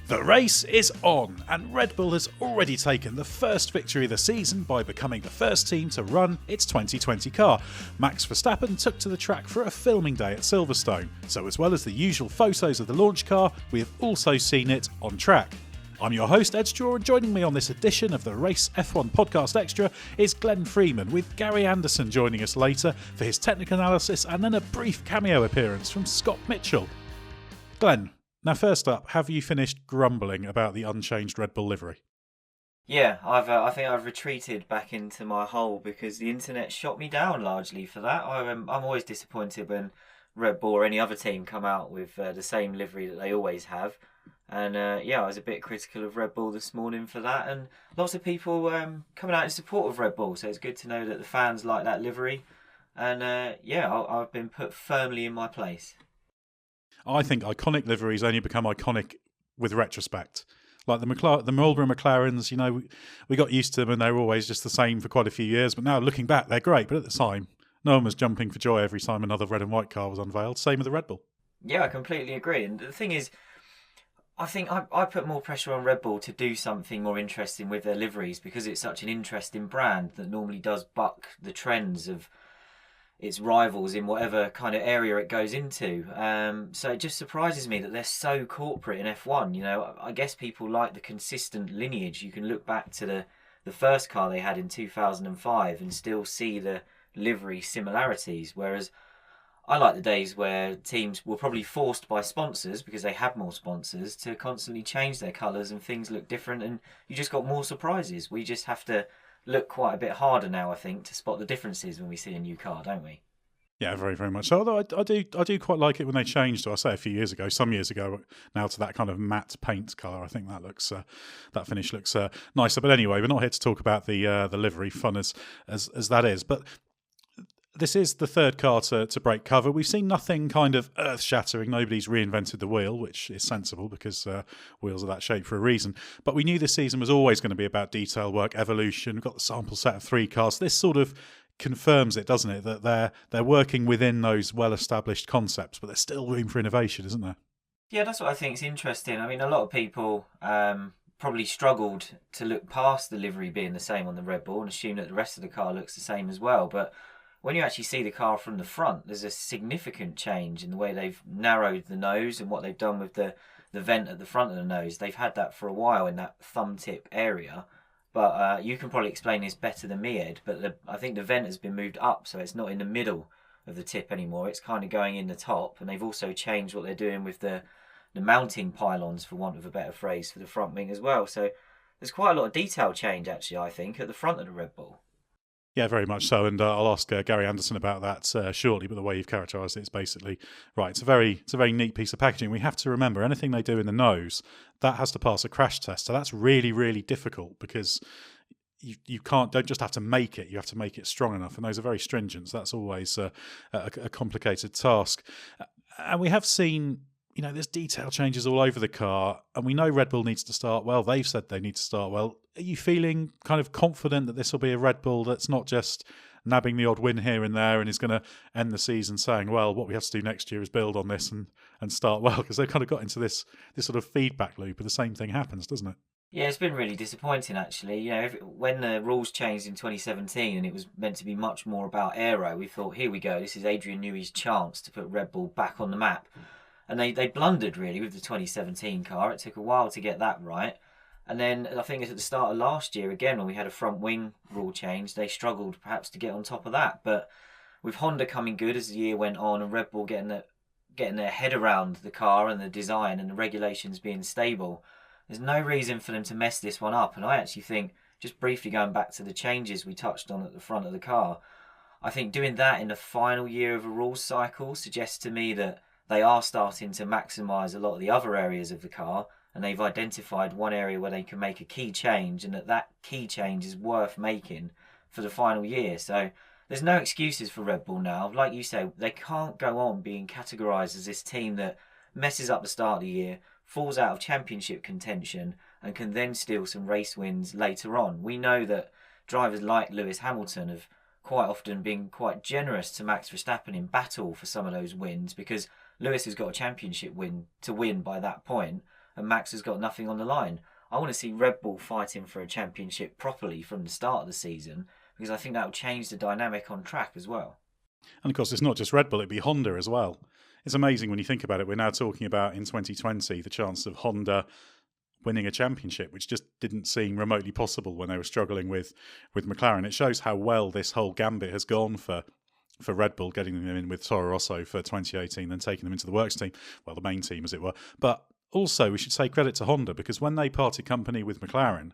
The race is on, and Red Bull has already taken the first victory of the season by becoming the first team to run its 2020 car. Max Verstappen took to the track for a filming day at Silverstone, so as well as the usual photos of the launch car, we have also seen it on track. I'm your host, Edd Straw, and joining me on this edition of the Race F1 Podcast Extra is Glenn Freeman, with Gary Anderson joining us later for his technical analysis and then a brief cameo appearance from Scott Mitchell. Glenn, now first up, have you finished grumbling about the unchanged Red Bull livery? Yeah, I think I've retreated back into my hole because the internet shot me down largely for that. I'm always disappointed when Red Bull or any other team come out with the same livery that they always have. And I was a bit critical of Red Bull this morning for that. And lots of people coming out in support of Red Bull. So it's good to know that the fans like that livery. And I've been put firmly in my place. I think iconic liveries only become iconic with retrospect. Like the Marlboro McLarens, you know, we got used to them and they were always just the same for quite a few years. But now looking back, they're great. But at the time, no one was jumping for joy every time another red and white car was unveiled. Same with the Red Bull. Yeah, I completely agree. And the thing is, I think I put more pressure on Red Bull to do something more interesting with their liveries because it's such an interesting brand that normally does buck the trends of its rivals in whatever kind of area it goes into. So it just surprises me that they're so corporate in F1. You know, I guess people like the consistent lineage. You can look back to the first car they had in 2005 and still see the livery similarities, whereas I like the days where teams were probably forced by sponsors, because they had more sponsors, to constantly change their colours and things look different and you just got more surprises. We just have to look quite a bit harder now, I think, to spot the differences when we see a new car, don't we? Yeah, very, very much so. Although I do quite like it when they changed, I say a few years ago, some years ago, now to that kind of matte paint colour. I think that looks that finish looks nicer. But anyway, we're not here to talk about the livery, fun as that is. But this is the third car to break cover. We've seen nothing kind of earth-shattering. Nobody's reinvented the wheel, which is sensible because wheels are that shape for a reason. But we knew this season was always going to be about detail work, evolution. We've got the sample set of 3 cars. This sort of confirms it, doesn't it, that they're working within those well-established concepts, but there's still room for innovation, isn't there? Yeah, that's what I think is interesting. I mean, a lot of people probably struggled to look past the livery being the same on the Red Bull and assume that the rest of the car looks the same as well. But when you actually see the car from the front, there's a significant change in the way they've narrowed the nose and what they've done with the vent at the front of the nose. They've had that for a while in that thumb tip area. But you can probably explain this better than me, Ed. But I think the vent has been moved up, so it's not in the middle of the tip anymore. It's kind of going in the top. And they've also changed what they're doing with the mounting pylons, for want of a better phrase, for the front wing as well. So there's quite a lot of detail change, actually, I think, at the front of the Red Bull. Yeah, very much so, and I'll ask Gary Anderson about that shortly. But the way you've characterised it is basically right. It's a very neat piece of packaging. We have to remember anything they do in the nose that has to pass a crash test. So that's really, really difficult because you don't just have to make it; you have to make it strong enough, and those are very stringent. So that's always a complicated task. And we have seen, you know, there's detail changes all over the car, and we know Red Bull needs to start well. They've said they need to start well. Are you feeling kind of confident that this will be a Red Bull that's not just nabbing the odd win here and there and is going to end the season saying, well, what we have to do next year is build on this and start well? Because they've kind of got into this sort of feedback loop, and the same thing happens, doesn't it? Yeah, it's been really disappointing, actually. You know, when the rules changed in 2017 and it was meant to be much more about aero, we thought, here we go, this is Adrian Newey's chance to put Red Bull back on the map. And they blundered, really, with the 2017 car. It took a while to get that right. And then I think at the start of last year, again, when we had a front wing rule change, they struggled perhaps to get on top of that. But with Honda coming good as the year went on and Red Bull getting their head around the car and the design and the regulations being stable, there's no reason for them to mess this one up. And I actually think, just briefly going back to the changes we touched on at the front of the car, I think doing that in the final year of a rules cycle suggests to me that they are starting to maximise a lot of the other areas of the car, and they've identified one area where they can make a key change, and that key change is worth making for the final year. So there's no excuses for Red Bull now. Like you say, they can't go on being categorised as this team that messes up the start of the year, falls out of championship contention, and can then steal some race wins later on. We know that drivers like Lewis Hamilton have quite often been quite generous to Max Verstappen in battle for some of those wins, because Lewis has got a championship win to win by that point, and Max has got nothing on the line. I want to see Red Bull fighting for a championship properly from the start of the season, because I think that will change the dynamic on track as well. And of course, it's not just Red Bull, it'd be Honda as well. It's amazing when you think about it. We're now talking about in 2020 the chance of Honda winning a championship, which just didn't seem remotely possible when they were struggling with McLaren. It shows how well this whole gambit has gone for Red Bull, getting them in with Toro Rosso for 2018, then taking them into the works team, well, the main team as it were. But also, we should say credit to Honda, because when they parted company with McLaren,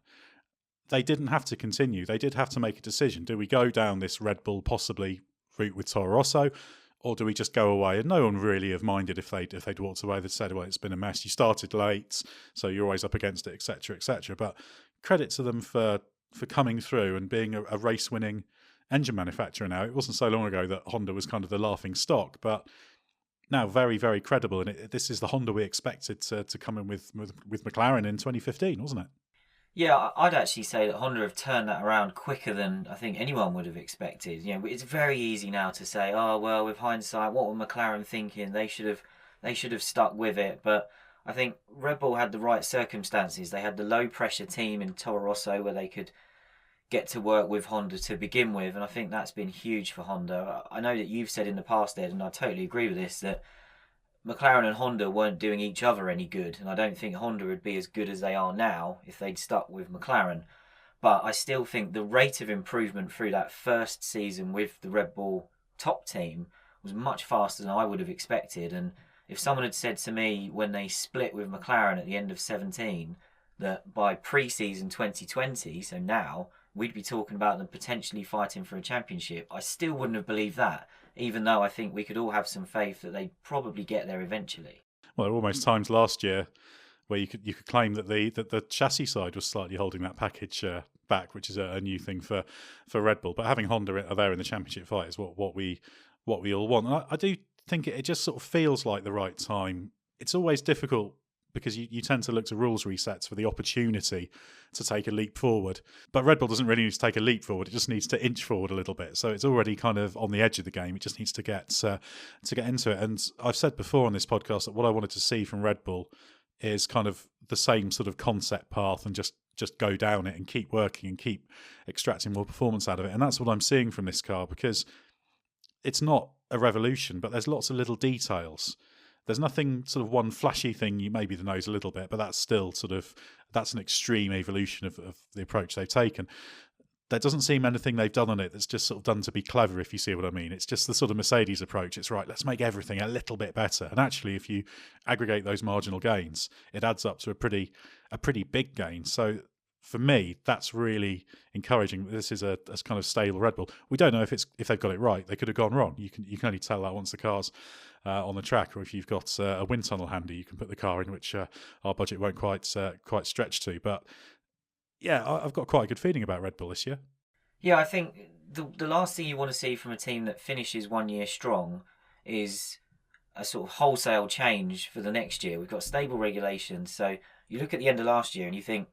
they didn't have to continue. They did have to make a decision. Do we go down this Red Bull possibly route with Toro Rosso, or do we just go away? And no one really have minded if they'd walked away. They'd said, well, it's been a mess. You started late, so you're always up against it, etc., etc. But credit to them for coming through and being a race-winning engine manufacturer now. It wasn't so long ago that Honda was kind of the laughing stock, but now very, very credible. And this is the Honda we expected to come in with McLaren in 2015, wasn't it? Yeah, I'd actually say that Honda have turned that around quicker than I think anyone would have expected. You know, it's very easy now to say, oh well, with hindsight, what were McLaren thinking? They should have stuck with it. But I think Red Bull had the right circumstances. They had the low pressure team in Toro Rosso where they could get to work with Honda to begin with, and I think that's been huge for Honda. I know that you've said in the past, Ed, and I totally agree with this, that McLaren and Honda weren't doing each other any good, and I don't think Honda would be as good as they are now if they'd stuck with McLaren. But I still think the rate of improvement through that first season with the Red Bull top team was much faster than I would have expected. And if someone had said to me when they split with McLaren at the end of 2017 that by pre-season 2020, so now, we'd be talking about them potentially fighting for a championship, I still wouldn't have believed that, even though I think we could all have some faith that they'd probably get there eventually. Well, there were almost times last year where you could claim that the chassis side was slightly holding that package back, which is a new thing for Red Bull. But having Honda there in the championship fight is what we all want. And I do think it just sort of feels like the right time. It's always difficult because you tend to look to rules resets for the opportunity to take a leap forward. But Red Bull doesn't really need to take a leap forward. It just needs to inch forward a little bit. So it's already kind of on the edge of the game. It just needs to get into it. And I've said before on this podcast that what I wanted to see from Red Bull is kind of the same sort of concept path and just go down it and keep working and keep extracting more performance out of it. And that's what I'm seeing from this car, because it's not a revolution, but there's lots of little details. There's nothing sort of one flashy thing, maybe the nose a little bit, but that's still that's an extreme evolution of the approach they've taken. There doesn't seem anything they've done on it that's just sort of done to be clever, if you see what I mean. It's just the sort of Mercedes approach. It's right, let's make everything a little bit better. And actually, if you aggregate those marginal gains, it adds up to a pretty big gain. So for me, that's really encouraging. This is a kind of stable Red Bull. We don't know if they've got it right. They could have gone wrong. You can only tell that once the car's on the track, or if you've got a wind tunnel handy, you can put the car in, which our budget won't quite stretch to. But yeah, I've got quite a good feeling about Red Bull this year. Yeah, I think the last thing you want to see from a team that finishes 1 year strong is a sort of wholesale change for the next year. We've got stable regulations. So you look at the end of last year and you think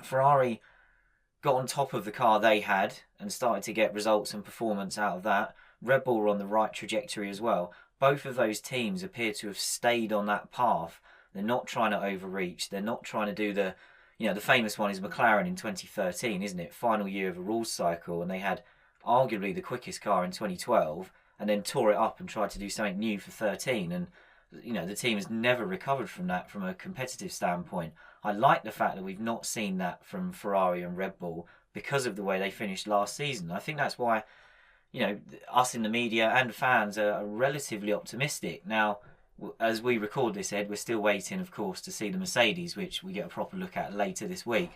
Ferrari got on top of the car they had and started to get results and performance out of that. Red Bull were on the right trajectory as well. Both of those teams appear to have stayed on that path. They're not trying to overreach. They're not trying to do the famous one is McLaren in 2013, isn't it? Final year of a rules cycle, and they had arguably the quickest car in 2012 and then tore it up and tried to do something new for 13. And, the team has never recovered from that from a competitive standpoint. I like the fact that we've not seen that from Ferrari and Red Bull because of the way they finished last season. I think that's why, us in the media and fans are relatively optimistic. Now, as we record this, Ed, we're still waiting, of course, to see the Mercedes, which we get a proper look at later this week.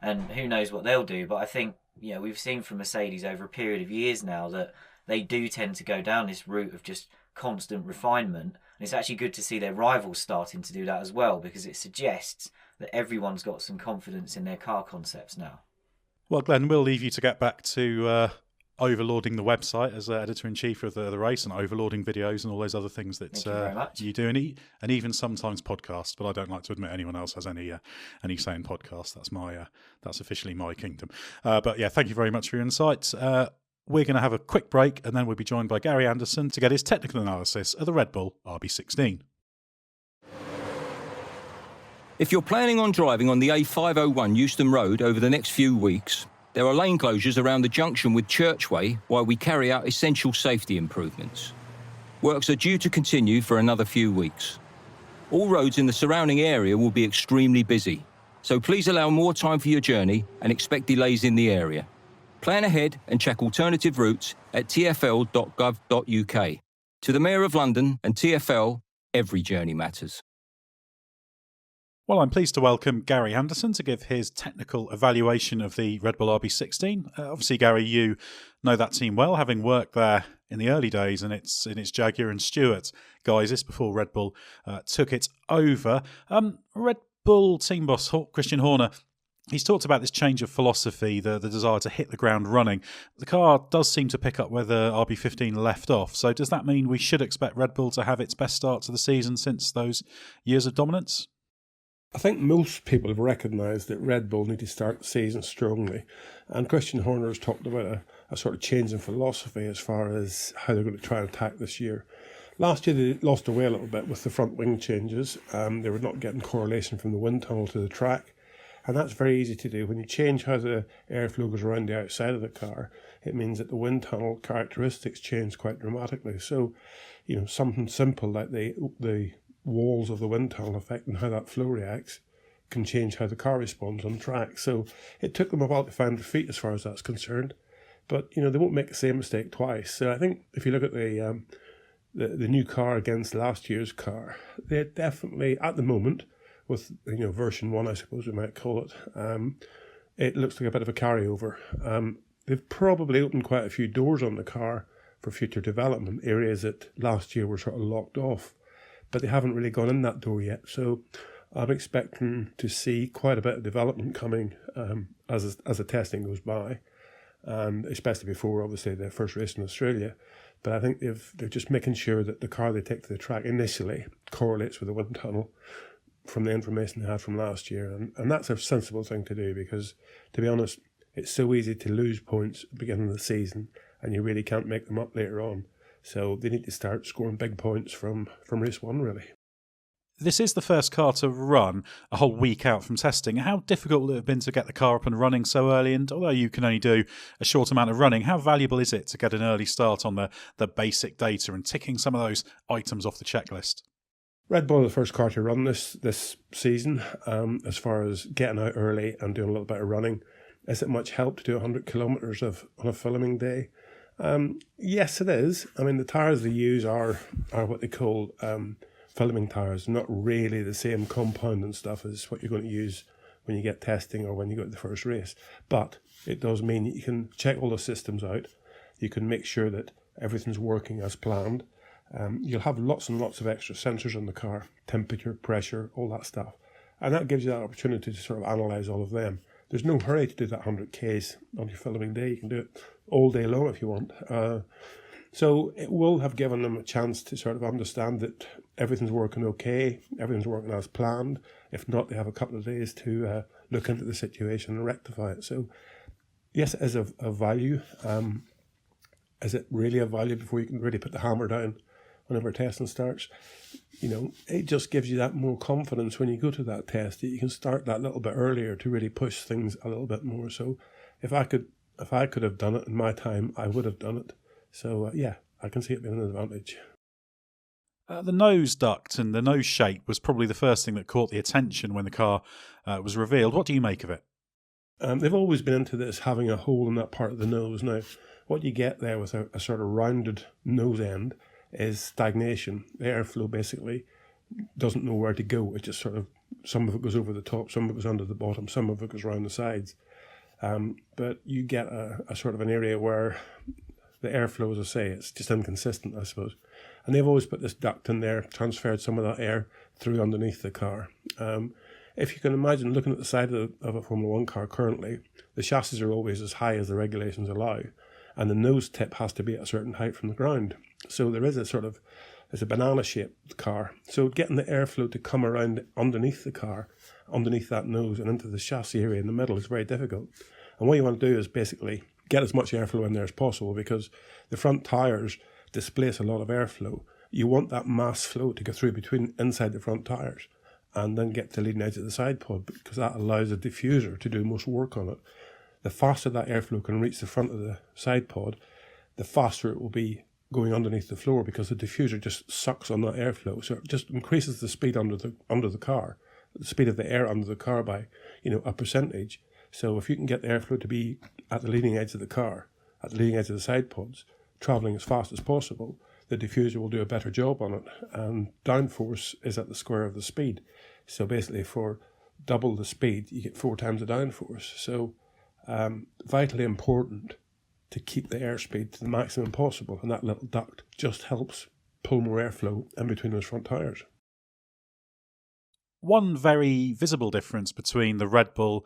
And who knows what they'll do. But I think, we've seen from Mercedes over a period of years now that they do tend to go down this route of just constant refinement. And it's actually good to see their rivals starting to do that as well, because it suggests that everyone's got some confidence in their car concepts now. Well, Glenn, we'll leave you to get back to overlording the website as editor-in-chief of the race and overlording videos and all those other things that you do, and even sometimes podcasts. But I don't like to admit anyone else has any say in podcasts. That's officially my kingdom. But yeah, thank you very much for your insights. We're going to have a quick break, and then we'll be joined by Gary Anderson to get his technical analysis of the Red Bull RB16. If you're planning on driving on the A501 Euston Road over the next few weeks, there are lane closures around the junction with Churchway while we carry out essential safety improvements. Works are due to continue for another few weeks. All roads in the surrounding area will be extremely busy, so please allow more time for your journey and expect delays in the area. Plan ahead and check alternative routes at tfl.gov.uk. To the Mayor of London and TfL, every journey matters. Well, I'm pleased to welcome Gary Anderson to give his technical evaluation of the Red Bull RB16. Obviously, Gary, you know that team well, having worked there in the early days, and it's Jaguar and Stewart guises before Red Bull took it over. Red Bull team boss Christian Horner, he's talked about this change of philosophy, the desire to hit the ground running. The car does seem to pick up where the RB15 left off. So does that mean we should expect Red Bull to have its best start to the season since those years of dominance? I think most people have recognised that Red Bull need to start the season strongly, and Christian Horner has talked about a sort of change in philosophy as far as how they're going to try and attack this year. Last year they lost away a little bit with the front wing changes. They were not getting correlation from the wind tunnel to the track, and that's very easy to do. When you change how the airflow goes around the outside of the car, it means that the wind tunnel characteristics change quite dramatically. So, something simple like the walls of the wind tunnel affecting how that flow reacts can change how the car responds on track. So it took them a while to find their feet as far as that's concerned, but they won't make the same mistake twice. So I think if you look at the new car against last year's car, they're definitely at the moment with version 1, I suppose we might call it, it looks like a bit of a carryover. They've probably opened quite a few doors on the car for future development, areas that last year were sort of locked off, but they haven't really gone in that door yet. So I'm expecting to see quite a bit of development coming as the testing goes by, and especially before, obviously, their first race in Australia. But I think they're just making sure that the car they take to the track initially correlates with the wind tunnel from the information they had from last year. And that's a sensible thing to do because, to be honest, it's so easy to lose points at the beginning of the season and you really can't make them up later on. So they need to start scoring big points from race 1, really. This is the first car to run a whole week out from testing. How difficult will it have been to get the car up and running so early? And although you can only do a short amount of running, how valuable is it to get an early start on the basic data and ticking some of those items off the checklist? Red Bull is the first car to run this season. As far as getting out early and doing a little bit of running, is it much help to do 100 kilometres on a filming day? Yes, it is. I mean, the tyres they use are what they call filming tyres. Not really the same compound and stuff as what you're going to use when you get testing or when you go to the first race. But it does mean that you can check all the systems out. You can make sure that everything's working as planned. You'll have lots and lots of extra sensors on the car, temperature, pressure, all that stuff. And that gives you that opportunity to sort of analyse all of them. There's no hurry to do that 100 Ks on your filming day. You can do it all day long if you want. So it will have given them a chance to sort of understand that everything's working okay, everything's working as planned. If not, they have a couple of days to look into the situation and rectify it. So yes, it is of value. Is it really of value before you can really put the hammer down whenever testing starts? It just gives you that more confidence when you go to that test that you can start that little bit earlier to really push things a little bit more. So if I could have done it in my time, I would have done it. So yeah, I can see it being an advantage. The nose duct and the nose shape was probably the first thing that caught the attention when the car was revealed. What do you make of it? They've always been into this, having a hole in that part of the nose. Now, what you get there with a sort of rounded nose end is stagnation. The airflow basically doesn't know where to go. It just sort of, some of it goes over the top, some of it goes under the bottom, some of it goes around the sides. But you get a sort of an area where the airflow, as I say, it's just inconsistent, I suppose. And they've always put this duct in there, transferred some of that air through underneath the car. If you can imagine looking at the side of a Formula 1 car currently, the chassis are always as high as the regulations allow, and the nose tip has to be at a certain height from the ground. So there is it's a banana-shaped car. So getting the airflow to come around underneath the car, underneath that nose and into the chassis area in the middle is very difficult. And what you want to do is basically get as much airflow in there as possible, because the front tyres displace a lot of airflow. You want that mass flow to go through inside the front tyres. and then get to the leading edge of the side pod, because that allows the diffuser to do most work on it. The faster that airflow can reach the front of the side pod, the faster it will be going underneath the floor, because the diffuser just sucks on that airflow. So it just increases the speed under the car, the speed of the air under the car by, a percentage. So if you can get the airflow to be at the leading edge of the car, at the leading edge of the side pods, travelling as fast as possible, the diffuser will do a better job on it. And downforce is at the square of the speed. So basically for double the speed, you get 4 times the downforce. So vitally important to keep the airspeed to the maximum possible. And that little duct just helps pull more airflow in between those front tyres. One very visible difference between the Red Bull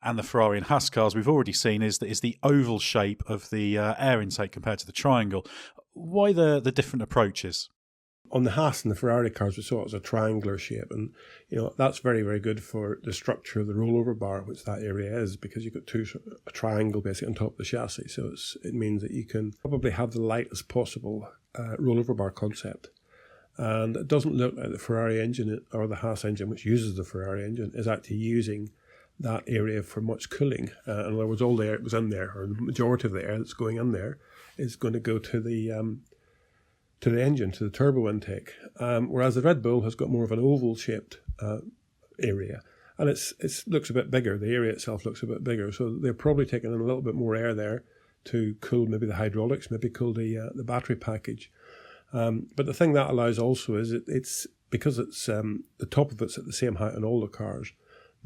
and the Ferrari and Haas cars we've already seen is the oval shape of the air intake compared to the triangle. Why the different approaches? On the Haas and the Ferrari cars, we saw it as a triangular shape, and that's very, very good for the structure of the rollover bar, which that area is, because you've got a triangle basically on top of the chassis. So it means that you can probably have the lightest possible rollover bar concept. And it doesn't look like the Ferrari engine or the Haas engine, which uses the Ferrari engine, is actually using that area for much cooling. In other words, all the air that was in there, or the majority of the air that's going in there, is going to go to the engine, to the turbo intake. Whereas the Red Bull has got more of an oval-shaped area, and it looks a bit bigger. The area itself looks a bit bigger, so they're probably taking in a little bit more air there to cool maybe the hydraulics, maybe cool the battery package. But the thing that allows also is it's because it's the top of it's at the same height on all the cars.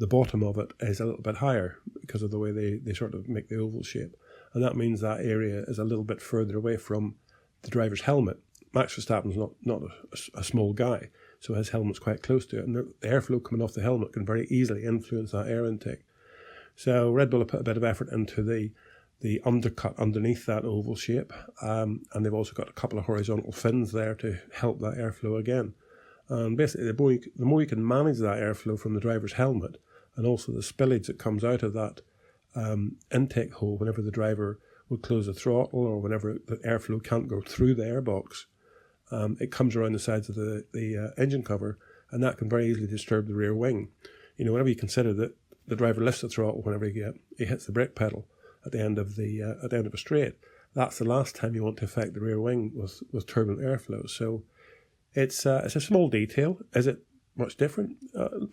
The bottom of it is a little bit higher because of the way they sort of make the oval shape. And that means that area is a little bit further away from the driver's helmet. Max Verstappen's not a small guy, so his helmet's quite close to it. And the airflow coming off the helmet can very easily influence that air intake. So Red Bull have put a bit of effort into the undercut underneath that oval shape. And they've also got a couple of horizontal fins there to help that airflow again. And basically, the more you can manage that airflow from the driver's helmet, and also the spillage that comes out of that intake hole whenever the driver will close the throttle or whenever the airflow can't go through the airbox, it comes around the sides of the engine cover, and that can very easily disturb the rear wing. Whenever you consider that the driver lifts the throttle whenever he hits the brake pedal at the end of a straight, that's the last time you want to affect the rear wing with turbulent airflow. So it's a small detail. Is it much different?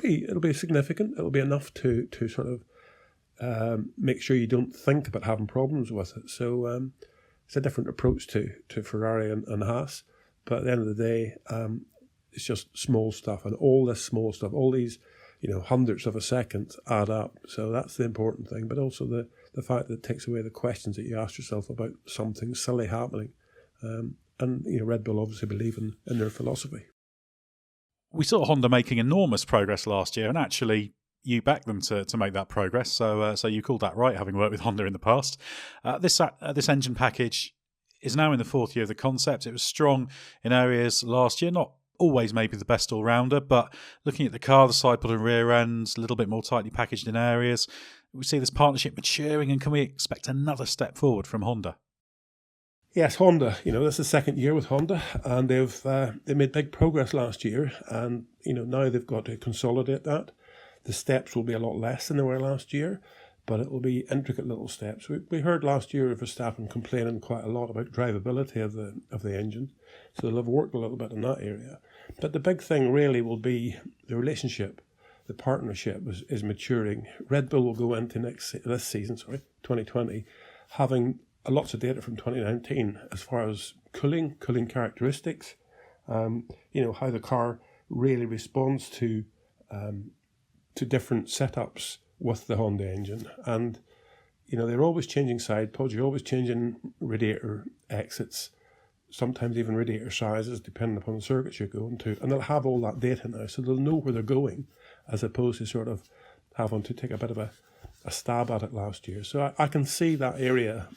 It'll be significant. It'll be enough to sort of make sure you don't think about having problems with it. So it's a different approach to Ferrari and Haas. But at the end of the day, it's just small stuff, and all this small stuff, all these hundredths of a second add up. So that's the important thing. But also the fact that it takes away the questions that you ask yourself about something silly happening. And Red Bull obviously believe in their philosophy. We saw Honda making enormous progress last year, and actually you backed them to make that progress. So you called that right, having worked with Honda in the past. This engine package is now in the 4th year of the concept. It was strong in areas last year, not always maybe the best all-rounder, but looking at the car, the side pod and rear ends, a little bit more tightly packaged in areas. We see this partnership maturing, and can we expect another step forward from Honda? Yes, Honda. This is the 2nd year with Honda, and they made big progress last year, and now they've got to consolidate that. The steps will be a lot less than they were last year, but it will be intricate little steps. We heard last year of Verstappen complaining quite a lot about drivability of the engine, so they'll have worked a little bit in that area. But the big thing really will be the relationship. The partnership is maturing. Red Bull will go into this season, 2020, having lots of data from 2019 as far as cooling characteristics, how the car really responds to different setups with the Honda engine. And, they're always changing side pods, you're always changing radiator exits, sometimes even radiator sizes, depending upon the circuits you're going to. And they'll have all that data now, so they'll know where they're going, as opposed to sort of having to take a bit of a stab at it last year. So I can see that area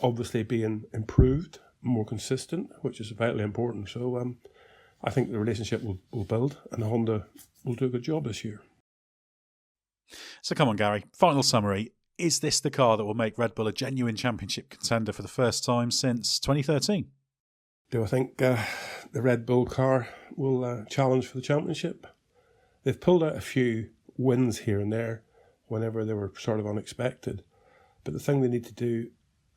obviously being improved, more consistent, which is vitally important. So I think the relationship will build, and Honda will do a good job this year. So come on, Gary, final summary. Is this the car that will make Red Bull a genuine championship contender for the first time since 2013? Do I think the Red Bull car will challenge for the championship? they've pulled out a few wins here and there whenever they were sort of unexpected. But the thing they need to do,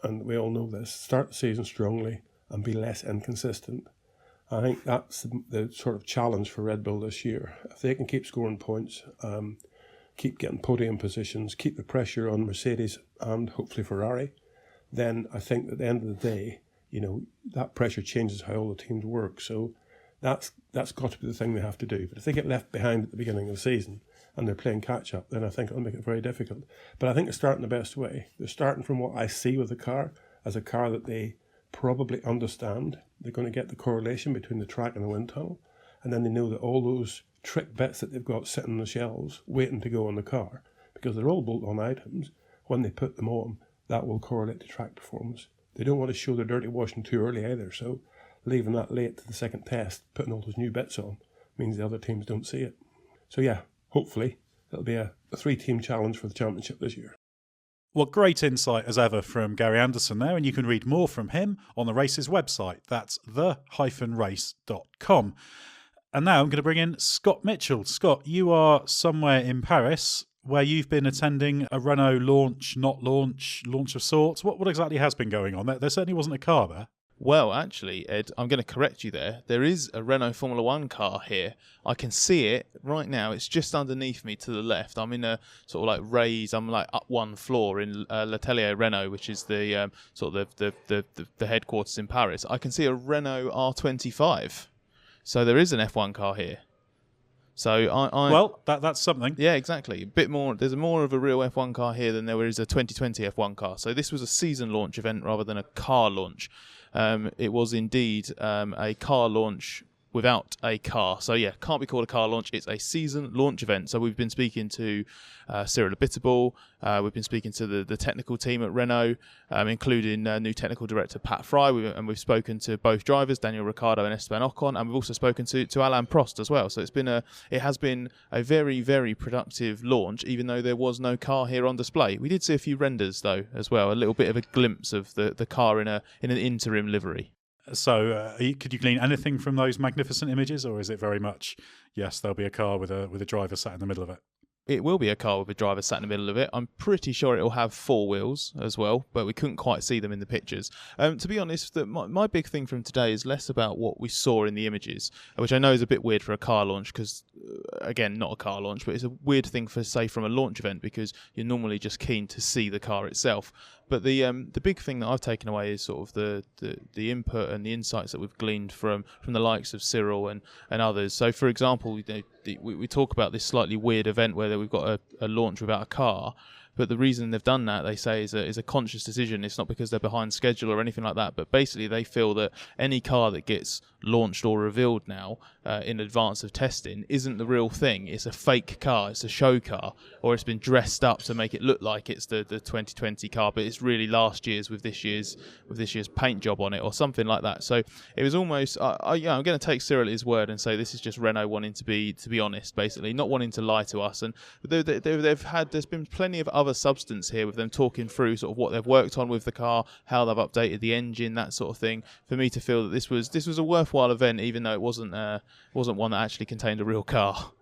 and we all know this, start the season strongly and be less inconsistent. I think that's the sort of challenge for Red Bull this year. If they can keep scoring points, keep getting podium positions, keep the pressure on Mercedes and hopefully Ferrari, then I think at the end of the day, that pressure changes how all the teams work. So that's got to be the thing they have to do. But if they get left behind at the beginning of the season and they're playing catch-up, then I think it'll make it very difficult. But I think they're starting the best way. They're starting from what I see with the car as a car that they probably understand. They're going to get the correlation between the track and the wind tunnel, and then they know that all those trick bits that they've got sitting on the shelves waiting to go on the car, because they're all bolt-on items, when they put them on, that will correlate to track performance. They don't want to show their dirty washing too early either, so leaving that late to the second test, putting all those new bits on, means the other teams don't see it. So yeah, hopefully it'll be a 3-team challenge for the championship this year. Well, great insight as ever from Gary Anderson there, and you can read more from him on the race's website. That's the-race.com. And now I'm going to bring in Scott Mitchell. Scott, you are somewhere in Paris where you've been attending a Renault launch of sorts. What exactly has been going on? There certainly wasn't a car there. Well, actually, Ed, I'm going to correct you there. There is a Renault Formula One car here. I can see it right now. It's just underneath me to the left. I'm in a sort of like raised, I'm like up one floor in L'Atelier Renault, which is the sort of the headquarters in Paris. I can see a Renault R25. So there is an F1 car here. So that's something. Yeah, exactly. A bit more. There's more of a real F1 car here than there is a 2020 F1 car. So this was a season launch event rather than a car launch. It was indeed a car launch without a car. So yeah, can't be called a car launch. It's a season launch event. So we've been speaking to Cyril Abiteboul. We've been speaking to the technical team at Renault, including new technical director Pat Fry. We've spoken to both drivers, Daniel Ricciardo and Esteban Ocon, and we've also spoken to Alain Prost as well. So it has been a very, very productive launch, even though there was no car here on display. We did see a few renders though as well, a little bit of a glimpse of the car in an interim livery. So could you glean anything from those magnificent images, or is it very much, yes, there'll be a car with a driver sat in the middle of it? It will be a car with a driver sat in the middle of it. I'm pretty sure it will have 4 wheels as well, but we couldn't quite see them in the pictures. To be honest, my big thing from today is less about what we saw in the images, which I know is a bit weird for a car launch because, again, not a car launch, but it's a weird thing for, say, from a launch event because you're normally just keen to see the car itself. But the big thing that I've taken away is sort of the input and the insights that we've gleaned from the likes of Cyril and others. So, for example, we talk about this slightly weird event where we've got a launch without a car. But the reason they've done that, they say, is a conscious decision. It's not because they're behind schedule or anything like that. But basically, they feel that any car that gets launched or revealed now in advance of testing isn't the real thing. It's a fake car. It's a show car, or it's been dressed up to make it look like it's the 2020 car, but it's really last year's with this year's paint job on it or something like that. So it was almost. I'm going to take Cyril at his word and say this is just Renault wanting to be honest, basically, not wanting to lie to us. And there's been plenty of other substance here with them talking through sort of what they've worked on with the car, how they've updated the engine, that sort of thing, for me to feel that this was a worthwhile event, even though it wasn't one that actually contained a real car.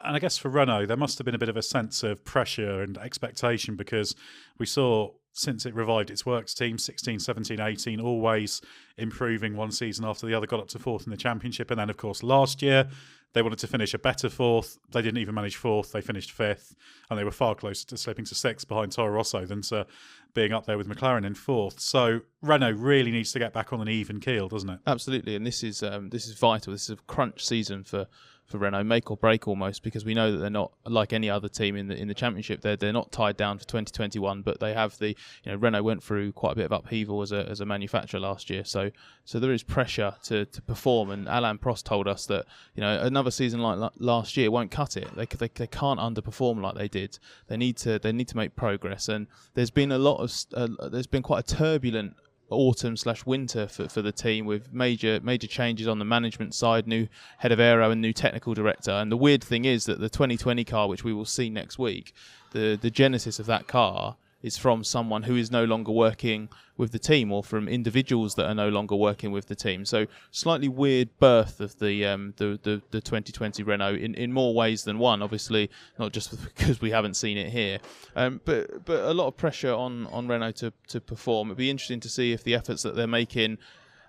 And I guess for Renault, there must have been a bit of a sense of pressure and expectation because we saw, since it revived its works team, 16, 17, 18, always improving one season after the other, got up to 4th in the championship. And then, of course, last year, they wanted to finish a better 4th. They didn't even manage 4th. They finished 5th. And they were far closer to slipping to 6th behind Toro Rosso than to being up there with McLaren in 4th. So Renault really needs to get back on an even keel, doesn't it? Absolutely. And this is vital. This is a crunch season for Renault, make or break almost, because we know that they're not like any other team in the championship. They're not tied down for 2021, but they have Renault went through quite a bit of upheaval as a manufacturer last year. So there is pressure to perform. And Alain Prost told us that another season like last year won't cut it. They can't underperform like they did. They need to make progress. And there's been there's been quite a turbulent autumn/winter for the team, with major changes on the management side, new head of aero and new technical director. And the weird thing is that the 2020 car, which we will see next week, the genesis of that car is from someone who is no longer working with the team, or from individuals that are no longer working with the team. So slightly weird birth of the 2020 Renault in more ways than one. Obviously, not just because we haven't seen it here, but a lot of pressure on Renault to perform. It'd be interesting to see if the efforts that they're making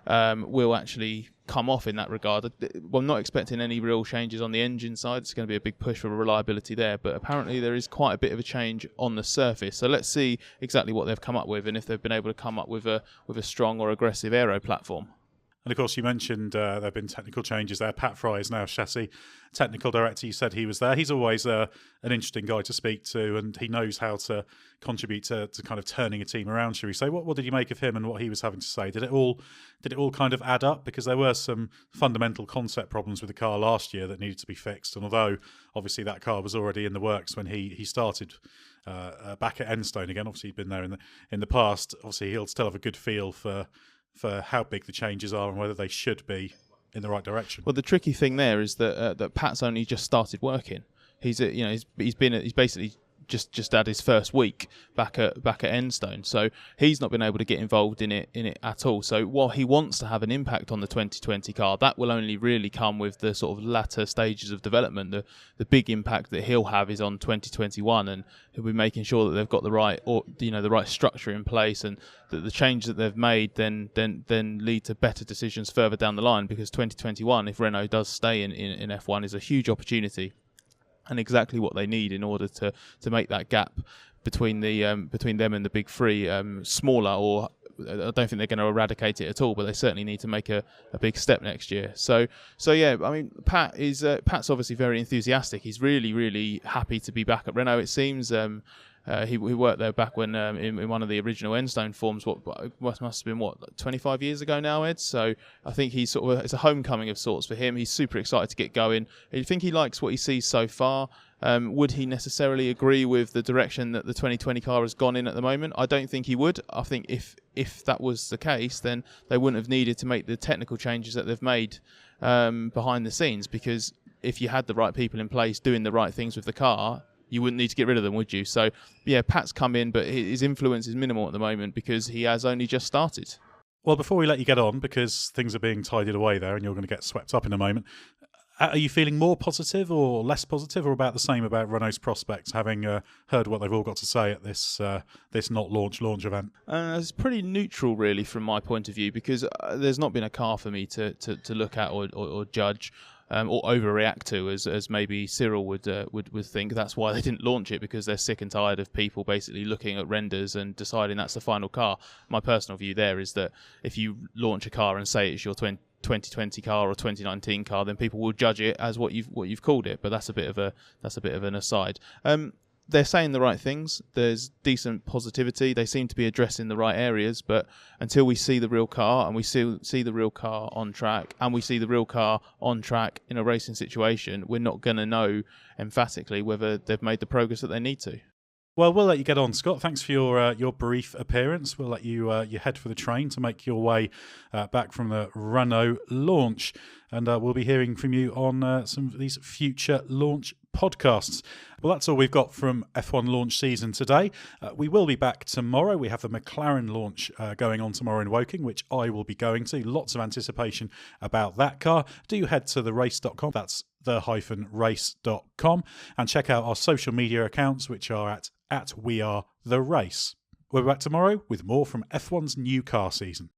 will actually come off in that regard. Well, I'm not expecting any real changes on the engine side. It's going to be a big push for reliability there, but apparently there is quite a bit of a change on the surface. So let's see exactly what they've come up with, and if they've been able to come up with a strong or aggressive aero platform. And of course, you mentioned there have been technical changes there. Pat Fry is now chassis technical director. You said he was there. He's always an interesting guy to speak to, and he knows how to contribute to kind of turning a team around, shall we say. What did you make of him and what he was having to say? Did it all kind of add up? Because there were some fundamental concept problems with the car last year that needed to be fixed. And although obviously that car was already in the works when he started back at Enstone again, obviously he'd been there in the past. Obviously he'll still have a good feel for how big the changes are and whether they should be in the right direction. Well, the tricky thing there is that Pat's only just started working. He's basically just had his first week back at Enstone, so he's not been able to get involved in it at all. So while he wants to have an impact on the 2020 car, that will only really come with the sort of latter stages of development. The big impact that he'll have is on 2021, and he'll be making sure that they've got the right structure in place, and that the changes that they've made then lead to better decisions further down the line. Because 2021, if Renault does stay in F1, is a huge opportunity, and exactly what they need in order to make that gap between them and the big three smaller. Or I don't think they're going to eradicate it at all, but they certainly need to make a big step next year. So yeah, I mean, Pat's obviously very enthusiastic. He's really, really happy to be back at Renault. It seems he worked there back when in one of the original Enstone forms. What must have been 25 years ago now, Ed. So I think he's it's a homecoming of sorts for him. He's super excited to get going. I think he likes what he sees so far. Would he necessarily agree with the direction that the 2020 car has gone in at the moment? I don't think he would. I think if that was the case, then they wouldn't have needed to make the technical changes that they've made behind the scenes, because if you had the right people in place doing the right things with the car, you wouldn't need to get rid of them, would you? So, yeah, Pat's come in, but his influence is minimal at the moment because he has only just started. Well, before we let you get on, because things are being tidied away there and you're going to get swept up in a moment, are you feeling more positive or less positive, or about the same about Renault's prospects, having heard what they've all got to say at this not launch event? It's pretty neutral, really, from my point of view, because there's not been a car for me to look at or judge. Or overreact to, as maybe Cyril would think. That's why they didn't launch it, because they're sick and tired of people basically looking at renders and deciding that's the final car. My personal view there is that if you launch a car and say it's your 2020 car or 2019 car, then people will judge it as what you've called it. But that's a bit of an aside. They're saying the right things. There's decent positivity. They seem to be addressing the right areas. But until we see the real car, and we see the real car on track, and we see the real car on track in a racing situation, we're not going to know emphatically whether they've made the progress that they need to. Well, we'll let you get on, Scott. Thanks for your brief appearance. We'll let you head for the train to make your way back from the Renault launch. And we'll be hearing from you on some of these future launch podcasts. Well, that's all we've got from F1 launch season today. We will be back tomorrow. We have the Mclaren launch going on tomorrow in Woking, which I will be going to. Lots of anticipation about that car. Do head to therace.com. That's the-race.com, and check out our social media accounts, which are at We Are The Race. We're back tomorrow with more from F1's new car season.